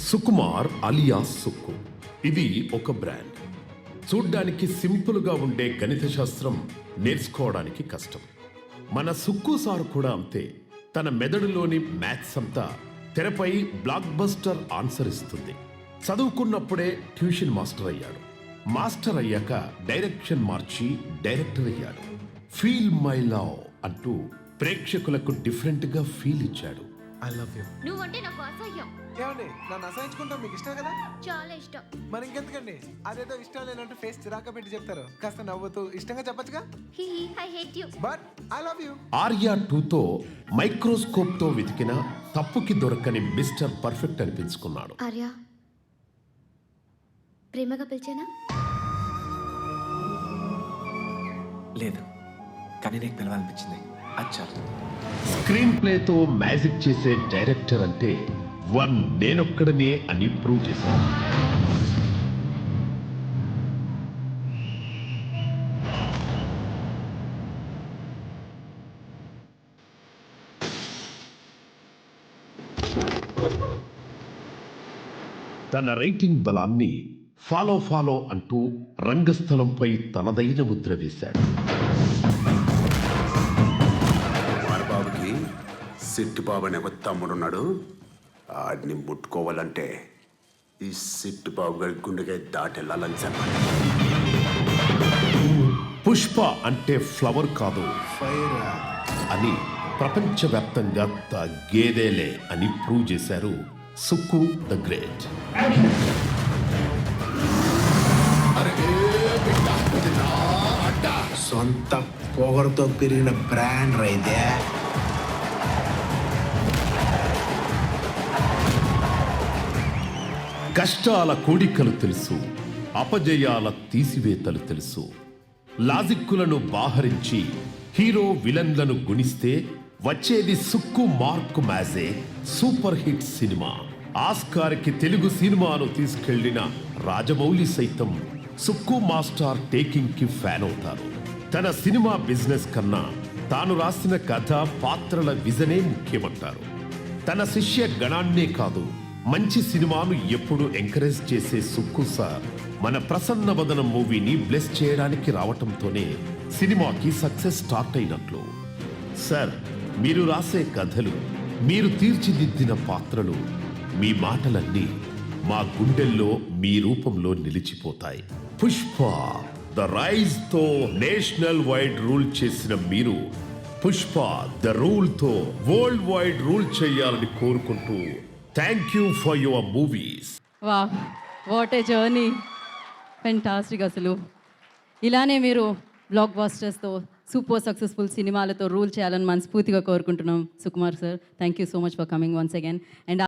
Sukumar alias Sukku. ఇది ఒక brand. చూడ్డానికి సింపుల్గా ఉండే గణిత శాస్త్రం నేర్చుకోవడానికి కష్టం. మన సుక్కు సార్ కూడా అంతే. తన మెదడులోని మ్యాథ్స్ అంతా తెరపై బ్లాక్ బస్టర్ ఆన్సర్ ఇస్తుంది. చదువుకున్నప్పుడే ట్యూషన్ మాస్టర్ అయ్యాడు. మాస్టర్ అయ్యాక డైరెక్షన్ మార్చి డైరెక్టర్ అయ్యాడు. ఫీల్ మై లవ్ అంటూ ప్రేక్షకులకు డిఫరెంట్గా ఫీల్ ఇచ్చాడు. I love you. నువ్వంటే నాకు అసహ్యం. ఏమండి నన్ను అసహించుకుంటాం మీకు ఇష్టం కదా? చాలా ఇష్టం. మరి ఇంకెందుకండి అదేదో ఇష్టం లేనంటూ ఫేస్ చిరాక పెట్టి చెప్తారు. కాస్త నవ్వుతూ ఇష్టంగా చెప్పొచ్చుగా. I hate you. But I love you. Arya 2తో మైక్రోస్కోప్తో వెతికిన తప్పుకి దొరకని మిస్టర్ పర్ఫెక్ట్ అనిపించుకున్నాడు. ఆర్య, ప్రేమగా పిలిచానా? లేదు, కానీ నీకు పిలవాలనిపించింది. అచ్చా, స్క్రీన్ ప్లేతో మ్యాజిక్ చేసే డైరెక్టర్ అంటే వన్ నేనొక్కడనే అని ప్రూవ్ చేశాను. తన రైటింగ్ బలాన్ని ఫాలో అంటూ రంగస్థలంపై తనదైన ముద్ర వేశాడు. బాబుకి సిట్టు బాబు అనే ఒక తమ్ముడున్నాడు. ఆడిని ముట్టుకోవాలంటే ఈ సిట్టు బాబు గారి గుండెగా దాటెళ్ళాలని చెప్పాలి. పుష్ప అంటే ఫ్లవర్ కాదు, ఫైర్ అని ప్రపంచవ్యాప్తంగా తగ్గేదేలే అని ప్రూవ్ చేశారు సుక్కు ద గ్రేట్. సొంత పొగరుతో పెరిగిన బ్రాండ్ రైతే. కష్టాల కూడికలు తెలుసు, అపజయాల తీసివేతలు తెలుసు. లాజిక్కులను బాహరించి హీరో విలన్లను గుణిస్తే వచ్చేది సుక్కు మార్క్ మ్యాజే సూపర్ హిట్ సినిమా. ఆస్కార్కి తెలుగు సినిమాను తీసుకెళ్లిన రాజమౌళి సైతం సుక్కు మాస్టర్ టేకింగ్ కి ఫ్యాన్ అవుతారు. తన సినిమా బిజినెస్ కన్నా తాను రాసిన కథ, పాత్రల విజనే ముఖ్యమంటారు. తన శిష్య గణాన్నే కాదు, మంచి సినిమాను ఎప్పుడు ఎంకరేజ్ చేసే సుక్కు సార్ మన ప్రసన్న వదనం మూవీని బ్లెస్ చేయడానికి రావటంతోనే సినిమాకి సక్సెస్ స్టార్ట్ అయినట్లు. సార్, మీరు రాసే కథలు, మీరు తీర్చిదిద్దిన పాత్రలు, మీ మాటలన్నీ మా గుండెల్లో మీ రూపంలో నిలిచిపోతాయి. పుష్ప ద రైజ్ తో నేషనల్ వైడ్ రూల్ చేసిన మీరు పుష్ప ద రూల్ తో వరల్డ్ వైడ్ రూల్ చేయాలని కోరుకుంటూ thank you for your movies. వా, వాట్ ఏ జర్నీ, ఫెంటాస్టిక్. అసలు ఇలానే మీరు బ్లాక్ బాస్టర్స్తో సూపర్ సక్సెస్ఫుల్ సినిమాలతో రూల్ చేయాలని మనస్ఫూర్తిగా కోరుకుంటున్నాం Sukumar sir. Thank you so much for coming once again. And